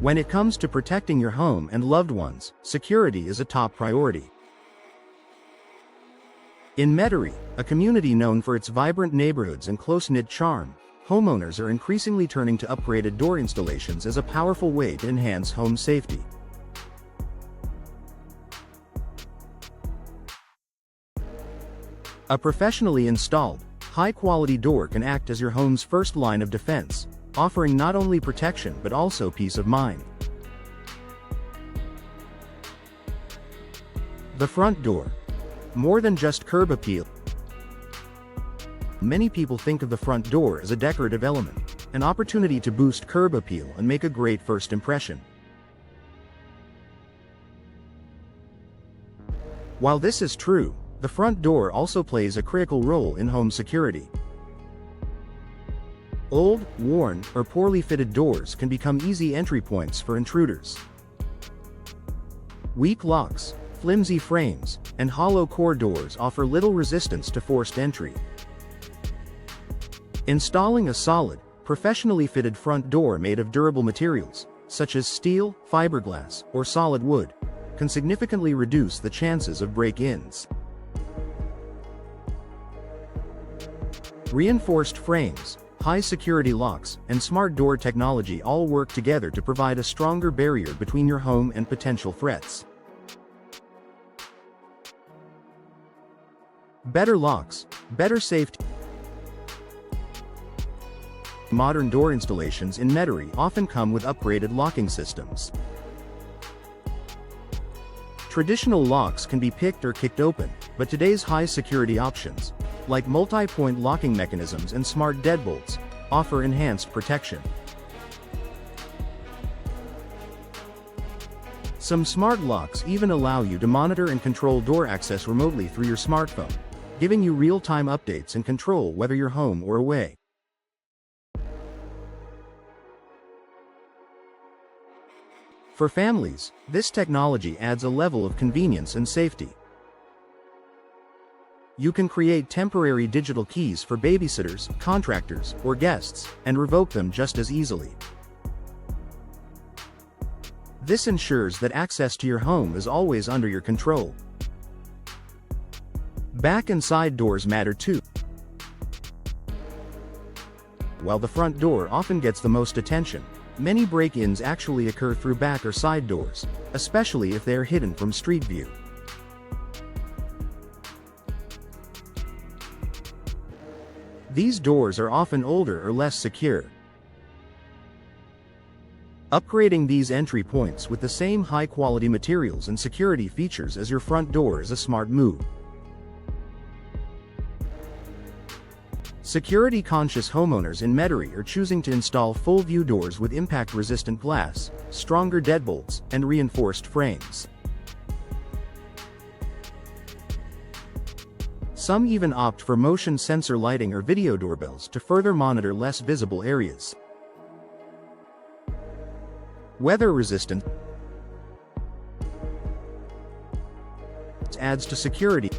When it comes to protecting your home and loved ones, security is a top priority. In Metairie, a community known for its vibrant neighborhoods and close-knit charm, homeowners are increasingly turning to upgraded door installations as a powerful way to enhance home safety. A professionally installed, high-quality door can act as your home's first line of defense, offering not only protection but also peace of mind. The front door. More than just curb appeal. Many people think of the front door as a decorative element, an opportunity to boost curb appeal and make a great first impression. While this is true, the front door also plays a critical role in home security. Old, worn, or poorly fitted doors can become easy entry points for intruders. Weak locks, flimsy frames, and hollow core doors offer little resistance to forced entry. Installing a solid, professionally fitted front door made of durable materials, such as steel, fiberglass, or solid wood, can significantly reduce the chances of break-ins. Reinforced frames, high-security locks, and smart door technology all work together to provide a stronger barrier between your home and potential threats. Better locks, better safety. Modern door installations in Metairie often come with upgraded locking systems. Traditional locks can be picked or kicked open, but today's high-security options, like multi-point locking mechanisms and smart deadbolts, offer enhanced protection. Some smart locks even allow you to monitor and control door access remotely through your smartphone, giving you real-time updates and control whether you're home or away. For families, this technology adds a level of convenience and safety. You can create temporary digital keys for babysitters, contractors, or guests, and revoke them just as easily. This ensures that access to your home is always under your control. Back and side doors matter too. While the front door often gets the most attention, many break-ins actually occur through back or side doors, especially if they are hidden from street view. These doors are often older or less secure. Upgrading these entry points with the same high-quality materials and security features as your front door is a smart move. Security-conscious homeowners in Metairie are choosing to install full-view doors with impact-resistant glass, stronger deadbolts, and reinforced frames. Some even opt for motion sensor lighting or video doorbells to further monitor less visible areas. Weather resistant adds to security.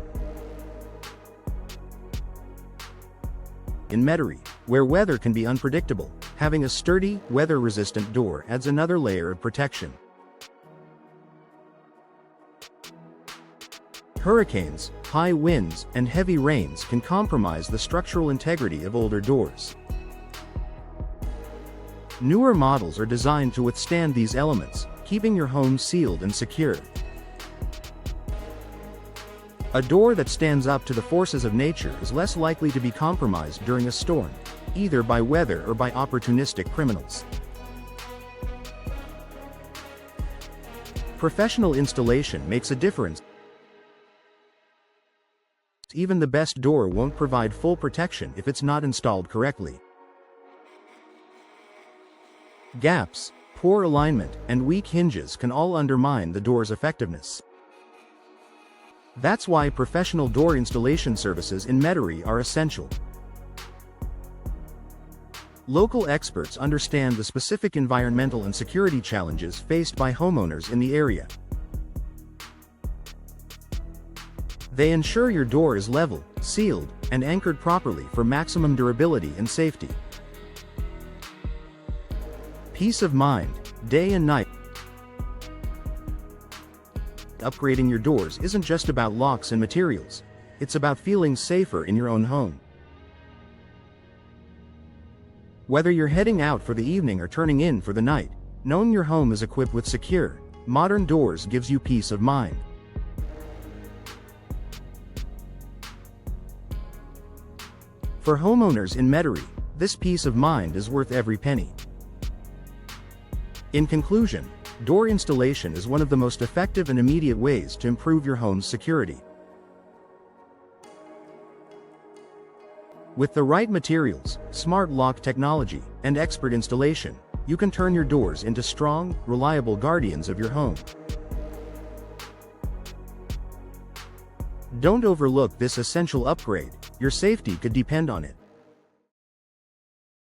In Metairie, where weather can be unpredictable, having a sturdy, weather-resistant door adds another layer of protection. Hurricanes, high winds, and heavy rains can compromise the structural integrity of older doors. Newer models are designed to withstand these elements, keeping your home sealed and secure. A door that stands up to the forces of nature is less likely to be compromised during a storm, either by weather or by opportunistic criminals. Professional installation makes a difference. Even the best door won't provide full protection if it's not installed correctly. Gaps, poor alignment, and weak hinges can all undermine the door's effectiveness. That's why professional door installation services in Metairie are essential. Local experts understand the specific environmental and security challenges faced by homeowners in the area. They ensure your door is level, sealed, and anchored properly for maximum durability and safety. Peace of mind, day and night. Upgrading your doors isn't just about locks and materials. It's about feeling safer in your own home. Whether you're heading out for the evening or turning in for the night, knowing your home is equipped with secure, modern doors gives you peace of mind. For homeowners in Metairie, this peace of mind is worth every penny. In conclusion, door installation is one of the most effective and immediate ways to improve your home's security. With the right materials, smart lock technology, and expert installation, you can turn your doors into strong, reliable guardians of your home. Don't overlook this essential upgrade. Your safety could depend on it.